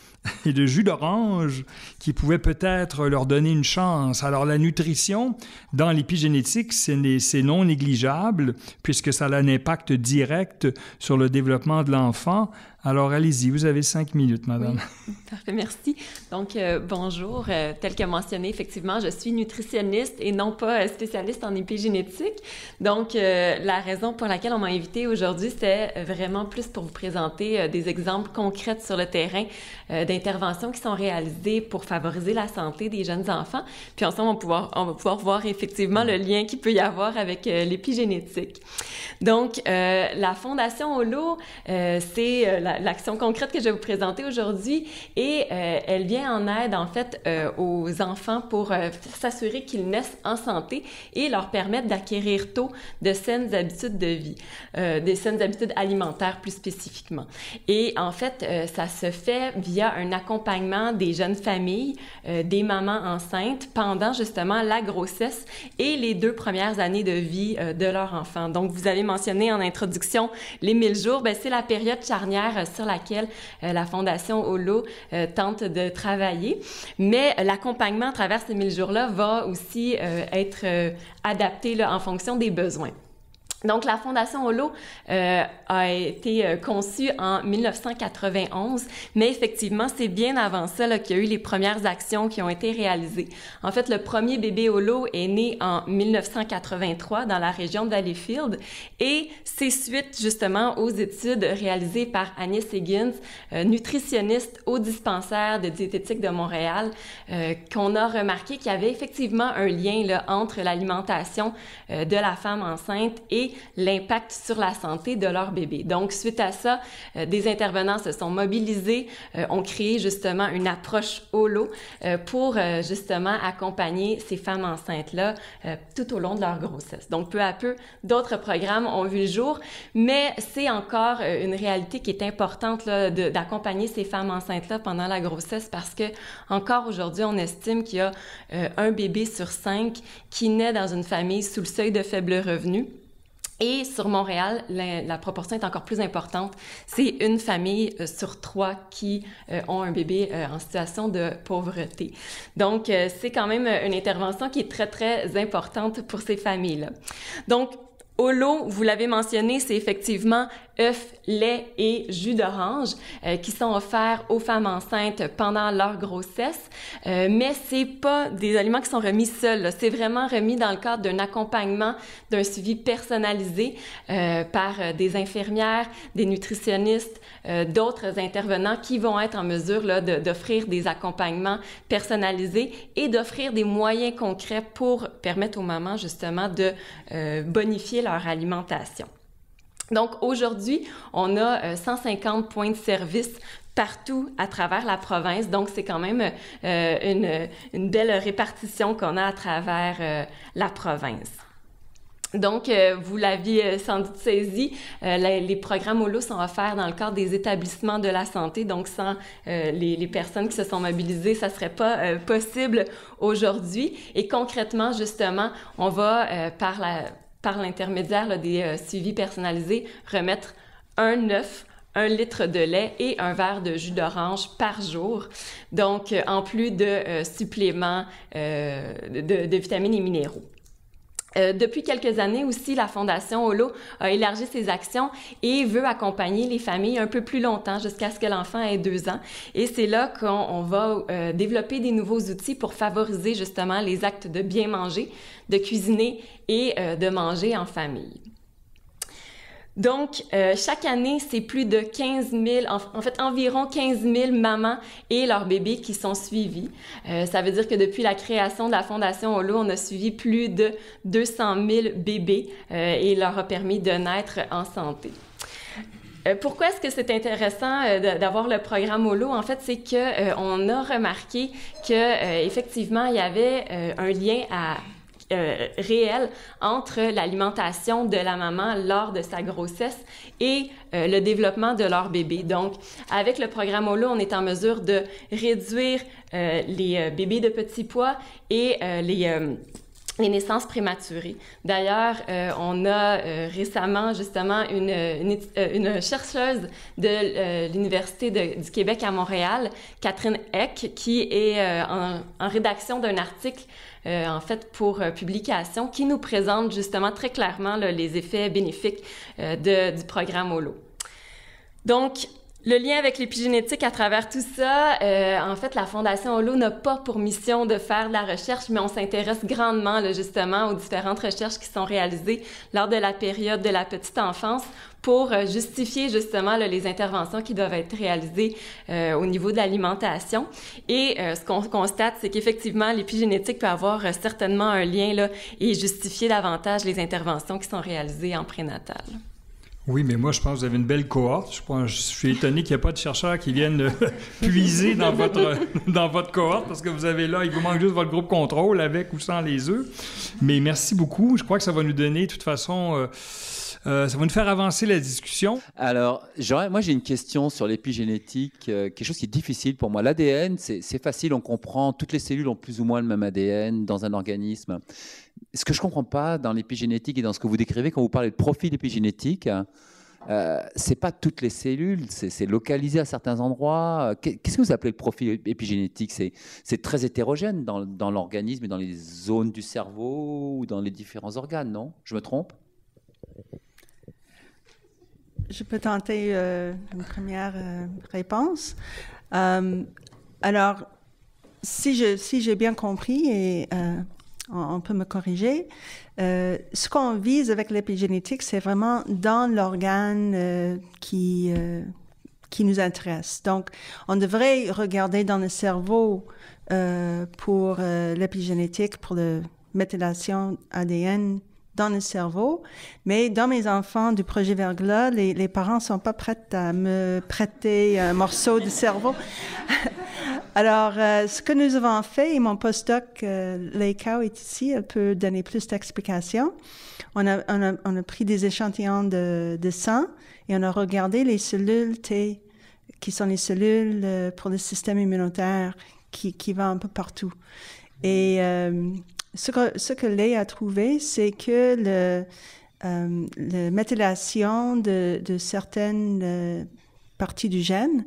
et de jus d'orange qui pouvait peut-être leur donner une chance. Alors, la nutrition, dans l'épigénétique, c'est non négligeable puisque ça a un impact direct sur le développement de l'enfant. Alors, allez-y, vous avez 5 minutes, madame. Oui, parfait, merci. Donc, bonjour. Tel que mentionné, effectivement, je suis nutritionniste et non pas spécialiste en épigénétique. Donc, la raison pour laquelle on m'a invitée aujourd'hui, c'était vraiment plus pour vous présenter des exemples concrets sur le terrain d'interventions qui sont réalisées pour favoriser la santé des jeunes enfants. Puis ensemble, on va pouvoir voir effectivement le lien qu'il peut y avoir avec l'épigénétique. Donc, la Fondation Holo, c'est l'action concrète que je vais vous présenter aujourd'hui et elle vient en aide, en fait, aux enfants pour s'assurer qu'ils naissent en santé et leur permettre d'acquérir tôt de saines habitudes de vie, des saines habitudes alimentaires plus spécifiquement. Et en fait, ça se fait via un accompagnement des jeunes familles, des mamans enceintes pendant justement la grossesse et les 2 premières années de vie de leur enfant. Donc, vous avez mentionné en introduction les 1000 jours, bien, c'est la période charnière sur laquelle la Fondation Holo tente de travailler. Mais l'accompagnement à travers ces 1000 jours-là va aussi être adapté là, en fonction des besoins. Donc, la Fondation Holo a été conçue en 1991, mais effectivement, c'est bien avant ça là, qu'il y a eu les premières actions qui ont été réalisées. En fait, le premier bébé Holo est né en 1983 dans la région de Valleyfield et c'est suite justement aux études réalisées par Agnès Higgins, nutritionniste au dispensaire de diététique de Montréal, qu'on a remarqué qu'il y avait effectivement un lien là, entre l'alimentation de la femme enceinte et l'impact sur la santé de leur bébé. Donc, suite à ça, des intervenants se sont mobilisés, ont créé justement une approche Holo pour justement accompagner ces femmes enceintes-là tout au long de leur grossesse. Donc, peu à peu, d'autres programmes ont vu le jour, mais c'est encore une réalité qui est importante là, d'accompagner ces femmes enceintes-là pendant la grossesse parce que encore aujourd'hui, on estime qu'il y a un bébé sur 5 qui naît dans une famille sous le seuil de faible revenu. Et sur Montréal, la proportion est encore plus importante. C'est une famille sur 3 qui ont un bébé en situation de pauvreté. Donc, c'est quand même une intervention qui est très, très importante pour ces familles-là. Donc, Holo, vous l'avez mentionné, c'est effectivement œufs, lait et jus d'orange qui sont offerts aux femmes enceintes pendant leur grossesse, mais c'est pas des aliments qui sont remis seuls. C'est vraiment remis dans le cadre d'un accompagnement, d'un suivi personnalisé par des infirmières, des nutritionnistes, d'autres intervenants qui vont être en mesure là, d'offrir des accompagnements personnalisés et d'offrir des moyens concrets pour permettre aux mamans justement de bonifier leur alimentation. Donc, aujourd'hui, on a 150 points de service partout à travers la province. Donc, c'est quand même une belle répartition qu'on a à travers la province. Donc, vous l'aviez sans doute saisi, les programmes Holo sont offerts dans le cadre des établissements de la santé. Donc, sans les personnes qui se sont mobilisées, ça serait pas possible aujourd'hui. Et concrètement, justement, on va, par l'intermédiaire là, des suivis personnalisés, remettre un œuf, 1 litre de lait et un verre de jus d'orange par jour. Donc, en plus de suppléments de vitamines et minéraux. Depuis quelques années aussi, la Fondation Holo a élargi ses actions et veut accompagner les familles un peu plus longtemps jusqu'à ce que l'enfant ait 2 ans. Et c'est là qu'on va développer des nouveaux outils pour favoriser justement les actes de bien manger, de cuisiner et de manger en famille. Donc, chaque année, c'est plus de 15 000, en fait, environ 15 000 mamans et leurs bébés qui sont suivis. Ça veut dire que depuis la création de la Fondation Holo, on a suivi plus de 200 000 bébés et leur a permis de naître en santé. Pourquoi est-ce que c'est intéressant d'avoir le programme Holo? En fait, c'est que on a remarqué que effectivement, il y avait un lien réel entre l'alimentation de la maman lors de sa grossesse et le développement de leur bébé. Donc, avec le programme Holo, on est en mesure de réduire les bébés de petit poids et les naissances prématurées. D'ailleurs, on a récemment justement une chercheuse de l'Université du Québec à Montréal, Catherine Eck, qui est en rédaction d'un article en fait pour publication, qui nous présente justement très clairement là, les effets bénéfiques du programme HOLO. Donc, le lien avec l'épigénétique à travers tout ça, en fait, la Fondation HOLO n'a pas pour mission de faire de la recherche, mais on s'intéresse grandement là, justement aux différentes recherches qui sont réalisées lors de la période de la petite enfance pour justifier justement là, les interventions qui doivent être réalisées au niveau de l'alimentation. Et ce qu'on constate, c'est qu'effectivement, l'épigénétique peut avoir certainement un lien là, et justifier davantage les interventions qui sont réalisées en prénatal. Oui, mais moi, je pense que vous avez une belle cohorte. Je suis étonné qu'il n'y ait pas de chercheurs qui viennent puiser dans votre cohorte, parce que vous avez là, il vous manque juste votre groupe contrôle avec ou sans les œufs. Mais merci beaucoup. Je crois que ça va nous donner, de toute façon, ça va nous faire avancer la discussion. Alors, moi, j'ai une question sur l'épigénétique, quelque chose qui est difficile pour moi. L'ADN, c'est facile, on comprend, toutes les cellules ont plus ou moins le même ADN dans un organisme. Ce que je ne comprends pas dans l'épigénétique et dans ce que vous décrivez quand vous parlez de profil épigénétique, ce n'est pas toutes les cellules, c'est localisé à certains endroits. Qu'est-ce que vous appelez le profil épigénétique? C'est très hétérogène dans l'organisme et dans les zones du cerveau ou dans les différents organes, non? Je me trompe? Je peux tenter une première réponse. Alors, si j'ai bien compris, et on peut me corriger, ce qu'on vise avec l'épigénétique, c'est vraiment dans l'organe qui nous intéresse. Donc, on devrait regarder dans le cerveau pour l'épigénétique, pour la méthylation ADN dans le cerveau, mais dans mes enfants du projet Verglas, les parents sont pas prêts à me prêter un morceau de cerveau. Alors, ce que nous avons fait, et mon postdoc Lei Cao est ici, elle peut donner plus d'explications. On a pris des échantillons de sang et on a regardé les cellules T, qui sont les cellules pour le système immunitaire, qui vont un peu partout. Et ce que Lei a trouvé, c'est que la méthylation de certaines parties du gène,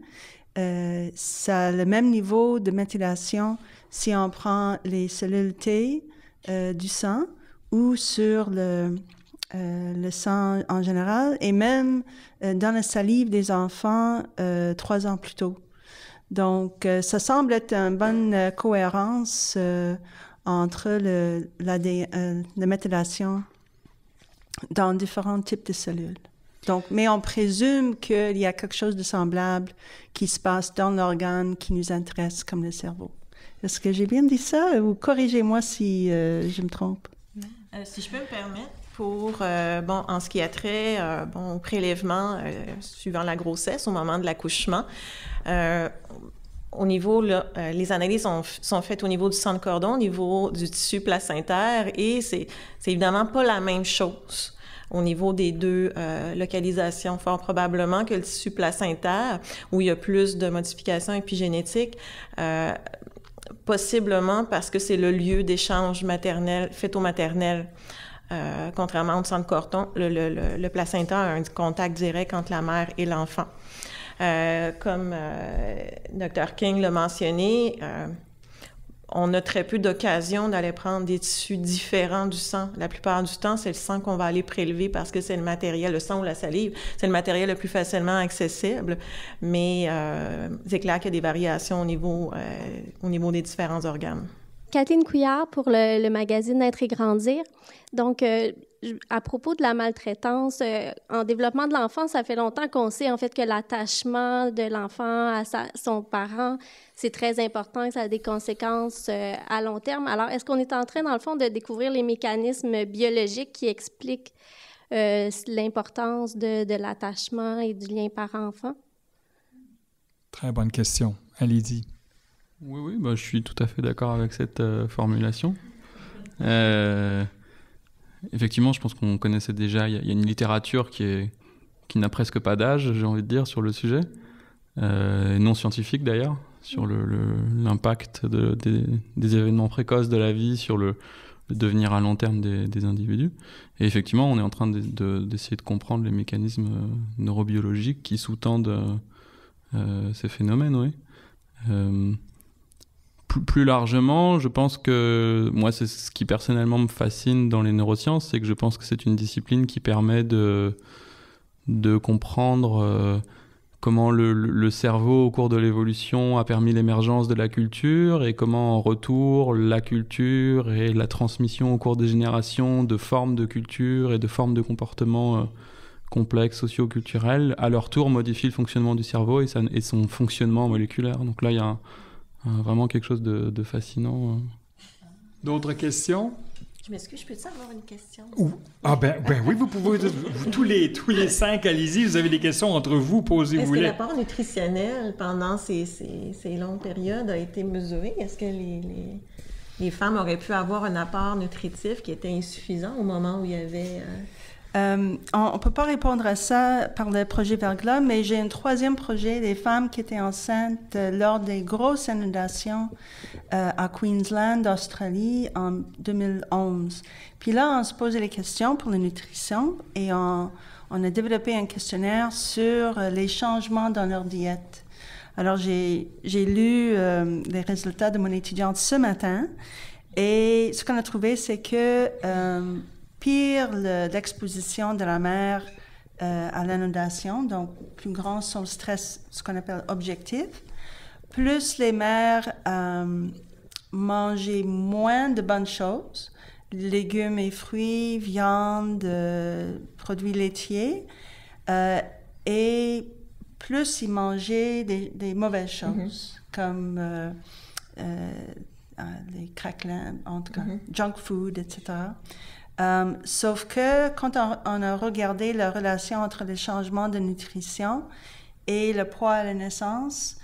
ça a le même niveau de méthylation si on prend les cellules T du sang ou sur le sang en général, et même dans la salive des enfants 3 ans plus tôt. Donc, ça semble être une bonne cohérence entre la méthylation dans différents types de cellules. Donc, mais on présume qu'il y a quelque chose de semblable qui se passe dans l'organe qui nous intéresse, comme le cerveau. Est-ce que j'ai bien dit ça? Ou corrigez-moi si je me trompe. Si je peux me permettre, en ce qui a trait au prélèvement suivant la grossesse, au moment de l'accouchement, au niveau, les analyses sont faites au niveau du sang de cordon, au niveau du tissu placentaire, et c'est évidemment pas la même chose au niveau des deux localisations. Fort probablement que le tissu placentaire, où il y a plus de modifications épigénétiques, possiblement parce que c'est le lieu d'échange maternel, fœto-maternel. Contrairement au sang de cordon, le placenta a un contact direct entre la mère et l'enfant. Comme Dr. King l'a mentionné, on a très peu d'occasions d'aller prendre des tissus différents du sang. La plupart du temps, c'est le sang qu'on va aller prélever parce que c'est le matériel, le sang ou la salive, c'est le matériel le plus facilement accessible. Mais c'est clair qu'il y a des variations au niveau des différents organes. Kathleen Couillard pour le magazine Naître et grandir. Donc, à propos de la maltraitance, en développement de l'enfant, ça fait longtemps qu'on sait en fait que l'attachement de l'enfant à son parent, c'est très important et ça a des conséquences à long terme. Alors, est-ce qu'on est en train, dans le fond, de découvrir les mécanismes biologiques qui expliquent l'importance de l'attachement et du lien parent-enfant? Très bonne question. Allez-y. Oui, je suis tout à fait d'accord avec cette formulation. Effectivement, je pense qu'on connaissait déjà, il y a une littérature qui n'a presque pas d'âge, j'ai envie de dire, sur le sujet, non scientifique d'ailleurs, sur l'impact des événements précoces de la vie, sur le devenir à long terme des individus. Et effectivement, on est en train d'essayer de comprendre les mécanismes neurobiologiques qui sous-tendent ces phénomènes, oui. Plus largement, je pense que moi, c'est ce qui personnellement me fascine dans les neurosciences, c'est que je pense que c'est une discipline qui permet de comprendre comment le cerveau, au cours de l'évolution, a permis l'émergence de la culture et comment, en retour, la culture et la transmission au cours des générations de formes de culture et de formes de comportements complexes, socio-culturels, à leur tour modifient le fonctionnement du cerveau et son fonctionnement moléculaire. Donc là, il y a vraiment quelque chose de fascinant. D'autres questions? Je m'excuse, je peux-tu avoir une question? Ben oui, vous pouvez, tous les 5, allez-y, vous avez des questions entre vous, posez-vous-les. Est-ce que l'apport nutritionnel pendant ces longues périodes a été mesuré? Est-ce que les femmes auraient pu avoir un apport nutritif qui était insuffisant au moment où il y avait... On ne peut pas répondre à ça par le projet Verglas, mais j'ai un 3e projet des femmes qui étaient enceintes lors des grosses inondations à Queensland, Australie, en 2011. Puis là, on se posait les questions pour la nutrition et on a développé un questionnaire sur les changements dans leur diète. Alors, j'ai lu les résultats de mon étudiante ce matin et ce qu'on a trouvé, c'est que... pire l'exposition de la mère à l'inondation, donc plus grand son stress, ce qu'on appelle objectif, plus les mères mangeaient moins de bonnes choses, légumes et fruits, viande, produits laitiers, et plus ils mangeaient des mauvaises choses, comme les craquelins, en tout cas, junk food, etc. Sauf que quand on a regardé la relation entre les changements de nutrition et le poids à la naissance,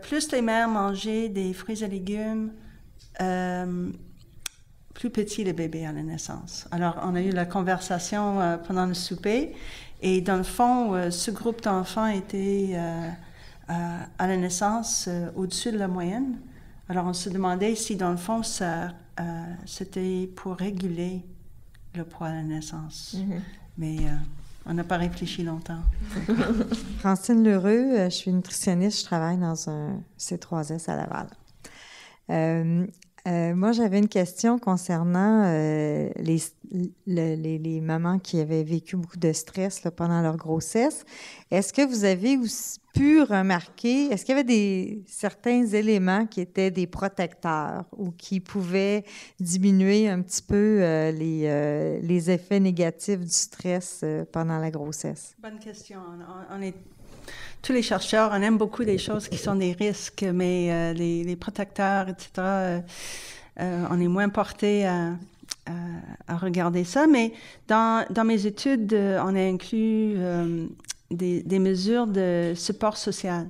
plus les mères mangeaient des fruits et légumes, plus petit le bébé à la naissance. Alors, on a eu la conversation pendant le souper et dans le fond, ce groupe d'enfants était à la naissance au-dessus de la moyenne. Alors, on se demandait si dans le fond, c'était pour réguler le poids à la naissance. Mais on n'a pas réfléchi longtemps. Francine Lheureux, je suis nutritionniste, je travaille dans un C3S à Laval. Moi, j'avais une question concernant les mamans qui avaient vécu beaucoup de stress là, pendant leur grossesse. Est-ce que vous avez pu remarquer, est-ce qu'il y avait certains éléments qui étaient des protecteurs ou qui pouvaient diminuer un petit peu les effets négatifs du stress pendant la grossesse? Bonne question. Tous les chercheurs, on aime beaucoup les choses qui sont des risques, mais les protecteurs, etc., on est moins porté à regarder ça. Mais dans mes études, on a inclus des mesures de support social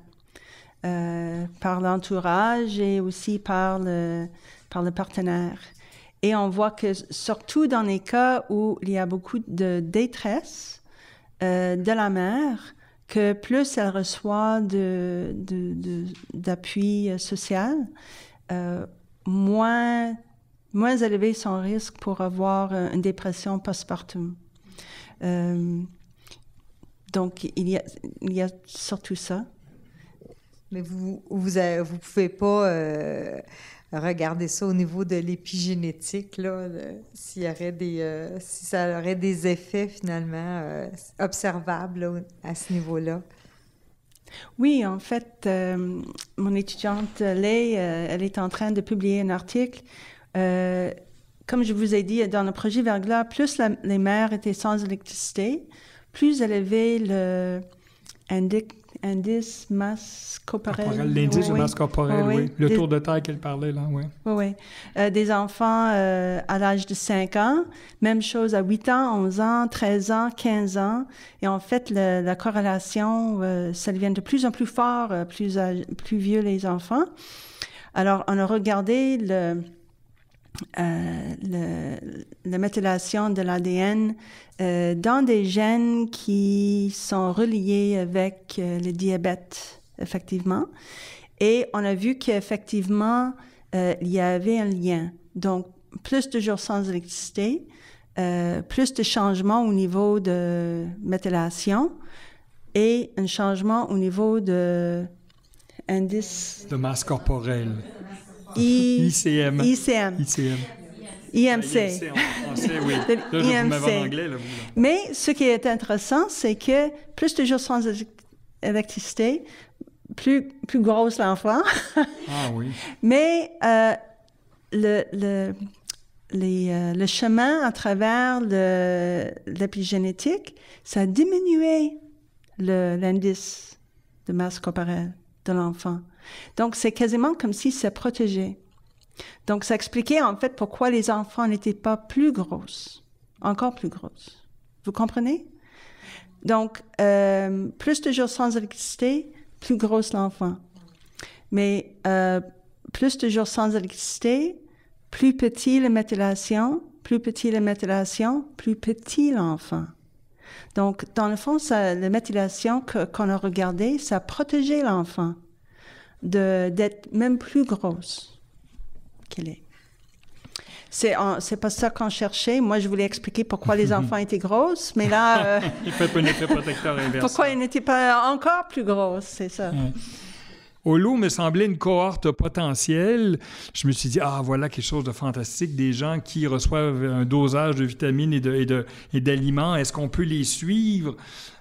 par l'entourage et aussi par le partenaire. Et on voit que surtout dans les cas où il y a beaucoup de détresse de la mère, que plus elle reçoit d'appui social, moins élevé son risque pour avoir une dépression postpartum. Donc, il y a surtout ça. Mais vous pouvez pas regarder ça au niveau de l'épigénétique, là, si ça aurait des effets finalement observables là, à ce niveau-là. Oui, en fait, mon étudiante Lay, elle est en train de publier un article. Comme je vous ai dit, dans le projet Verglas, plus les mères étaient sans électricité, plus élevé le indice masse corporelle. L'indice de masse corporelle, oui. Le tour de taille qu'elle parlait, là, oui. Oui. Des enfants à l'âge de 5 ans, même chose à 8 ans, 11 ans, 13 ans, 15 ans. Et en fait, la corrélation, ça devient de plus en plus fort, plus vieux les enfants. Alors, on a regardé la méthylation de l'ADN dans des gènes qui sont reliés avec le diabète, effectivement. Et on a vu qu'effectivement, il y avait un lien. Donc, plus de jours sans électricité, plus de changements au niveau de méthylation et un changement au niveau de indice... De masse corporelle. ICM. IMC. En français, oui. Là, vous m'avez en anglais, là, vous. Là. Mais ce qui est intéressant, c'est que plus de jours sans électricité, plus grosse l'enfant. Ah oui. Mais le chemin à travers l'épigénétique, ça a diminué l'indice de masse corporelle de l'enfant. Donc, c'est quasiment comme si c'est protégé. Donc, ça expliquait en fait pourquoi les enfants n'étaient pas plus grosses, encore plus grosses. Vous comprenez? Donc, plus de jours sans électricité, plus grosse l'enfant. Mais plus de jours sans électricité, plus petit la méthylation, plus petit l'enfant. Donc, dans le fond, la méthylation qu'on a regardée, ça protégeait l'enfant d'être même plus grosse qu'elle est. C'est pas ça qu'on cherchait. Moi, je voulais expliquer pourquoi les enfants étaient grosses, mais là... Il fait un effet protecteur inverse. Pourquoi ils n'étaient pas encore plus grosses, c'est ça. Ouais. Holo me semblait une cohorte potentielle. Je me suis dit, voilà quelque chose de fantastique, des gens qui reçoivent un dosage de vitamines et d'aliments. Est-ce qu'on peut les suivre?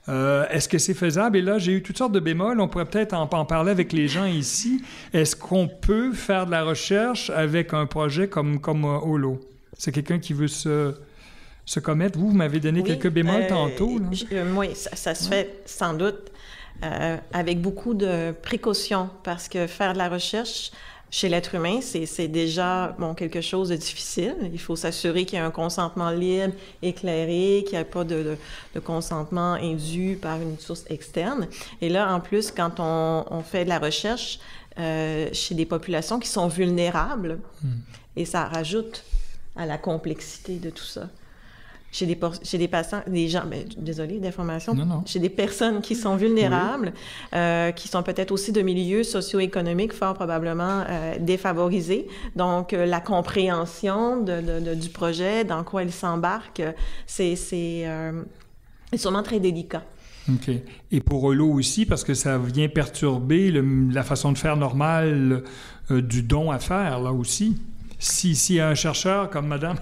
Est-ce que c'est faisable? Et là, j'ai eu toutes sortes de bémols. On pourrait peut-être en parler avec les gens ici. Est-ce qu'on peut faire de la recherche avec un projet comme Holo? C'est quelqu'un qui veut se commettre. Vous m'avez donné quelques bémols tantôt. Oui, ça se fait sans doute. Avec beaucoup de précautions, parce que faire de la recherche chez l'être humain, c'est déjà quelque chose de difficile. Il faut s'assurer qu'il y a un consentement libre, éclairé, qu'il n'y a pas de consentement indu par une source externe. Et là, en plus, quand on fait de la recherche chez des populations qui sont vulnérables, et ça rajoute à la complexité de tout ça. Chez des patients, des gens, désolé d'information, chez des personnes qui sont vulnérables, qui sont peut-être aussi de milieux socio-économiques fort probablement défavorisés. Donc, la compréhension du projet, dans quoi ils s'embarquent, c'est sûrement très délicat. OK. Et pour Holo aussi, parce que ça vient perturber la façon de faire normale du don à faire, là aussi. S'il y a un chercheur comme Madame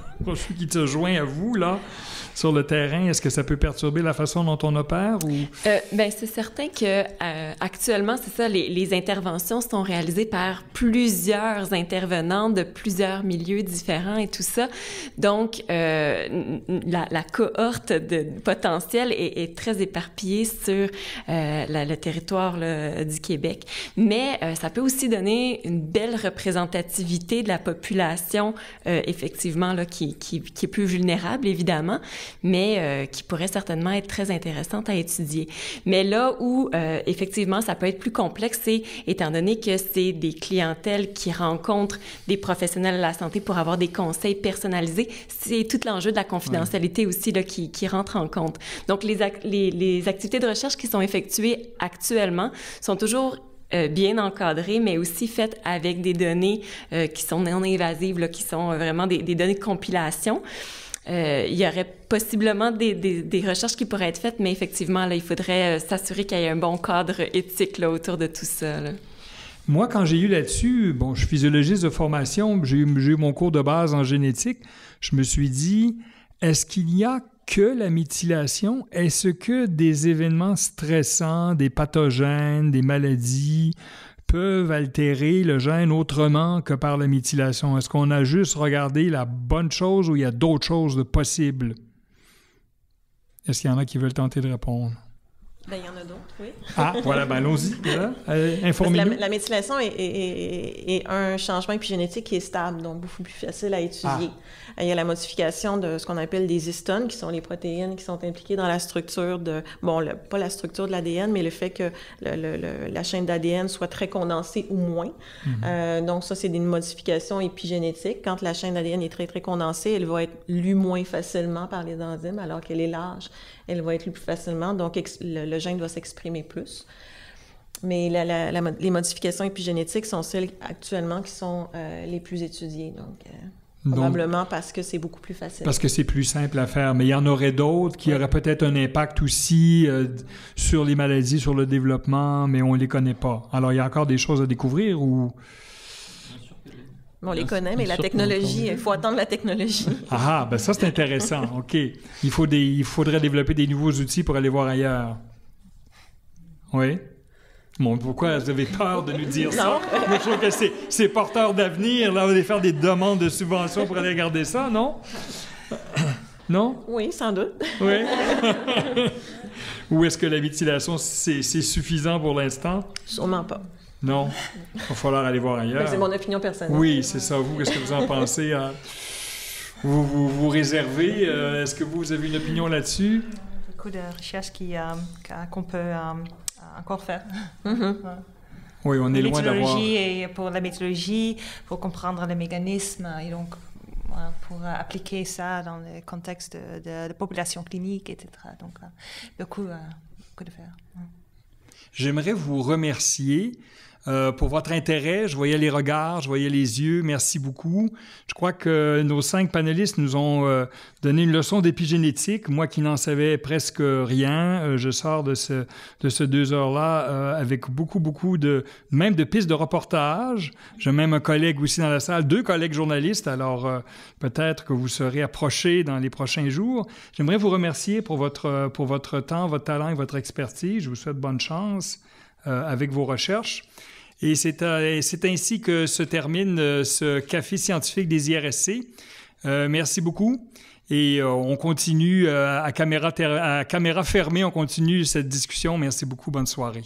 qui se joint à vous, là, sur le terrain, est-ce que ça peut perturber la façon dont on opère? Ou... c'est certain que actuellement, c'est ça, les interventions sont réalisées par plusieurs intervenants de plusieurs milieux différents et tout ça. Donc, la cohorte de potentiel est très éparpillée sur le territoire là, du Québec. Mais ça peut aussi donner une belle représentativité de la population effectivement, là, qui est plus vulnérable, évidemment, mais qui pourrait certainement être très intéressante à étudier. Mais là où, effectivement, ça peut être plus complexe, c'est, étant donné que c'est des clientèles qui rencontrent des professionnels de la santé pour avoir des conseils personnalisés, c'est tout l'enjeu de la confidentialité aussi là, qui rentre en compte. Donc, les activités de recherche qui sont effectuées actuellement sont toujours bien encadrées, mais aussi faites avec des données qui sont non invasives, là, qui sont vraiment des données de compilation. Il y aurait possiblement des recherches qui pourraient être faites, mais effectivement, là, il faudrait s'assurer qu'il y ait un bon cadre éthique là, autour de tout ça. Là. Moi, quand j'ai eu là-dessus, je suis physiologiste de formation, j'ai eu mon cours de base en génétique, je me suis dit, est-ce qu'il y a que la méthylation? Est-ce que des événements stressants, des pathogènes, des maladies peuvent altérer le gène autrement que par la méthylation? Est-ce qu'on a juste regardé la bonne chose ou il y a d'autres choses de possibles? Est-ce qu'il y en a qui veulent tenter de répondre? Il y en a d'autres, oui. Voilà, allons-y. Informez-nous. La méthylation est un changement épigénétique qui est stable, donc beaucoup plus facile à étudier. Il y a la modification de ce qu'on appelle des histones, qui sont les protéines qui sont impliquées dans la structure de... pas la structure de l'ADN, mais le fait que la chaîne d'ADN soit très condensée ou moins. Donc ça, c'est une modification épigénétique. Quand la chaîne d'ADN est très, très condensée, elle va être lue moins facilement par les enzymes, alors qu'elle est large. Elle va être lue plus facilement, donc le gène doit s'exprimer plus. Mais les modifications épigénétiques sont celles actuellement qui sont les plus étudiées. Donc, Probablement parce que c'est beaucoup plus facile. Parce que c'est plus simple à faire. Mais il y en aurait d'autres qui auraient peut-être un impact aussi sur les maladies, sur le développement, mais on ne les connaît pas. Alors, il y a encore des choses à découvrir ou... On les connaît, mais la technologie, il faut attendre la technologie. Ah, ben ça, c'est intéressant. OK. Il faudrait développer des nouveaux outils pour aller voir ailleurs. Oui. Bon, pourquoi vous avez peur de nous dire ça? Moi, je trouve que c'est porteur d'avenir. Là, on va aller faire des demandes de subventions pour aller regarder ça, non? Non? Oui, sans doute. Oui. Ou est-ce que la mutilation, c'est suffisant pour l'instant? Sûrement pas. Non? Il va falloir aller voir ailleurs. C'est mon opinion personnelle. Oui, c'est ça. Vous, qu'est-ce que vous en pensez? Vous réservez? Est-ce que vous avez une opinion là-dessus? Beaucoup de recherches qu'on peut encore faire. Mm-hmm. Oui, on est loin d'avoir... Et pour la méthodologie, pour comprendre les mécanismes, et donc pour appliquer ça dans le contexte de population clinique, etc. Donc, beaucoup de faire. J'aimerais vous remercier pour votre intérêt. Je voyais les regards, je voyais les yeux. Merci beaucoup. Je crois que nos 5 panélistes nous ont donné une leçon d'épigénétique. Moi qui n'en savais presque rien, je sors de ce 2 heures-là avec beaucoup même de pistes de reportage. J'ai même un collègue aussi dans la salle, 2 collègues journalistes. Alors peut-être que vous serez approchés dans les prochains jours. J'aimerais vous remercier pour votre temps, votre talent et votre expertise. Je vous souhaite bonne chance avec vos recherches. Et c'est ainsi que se termine ce café scientifique des IRSC. Merci beaucoup. Et on continue à caméra fermée, on continue cette discussion. Merci beaucoup. Bonne soirée.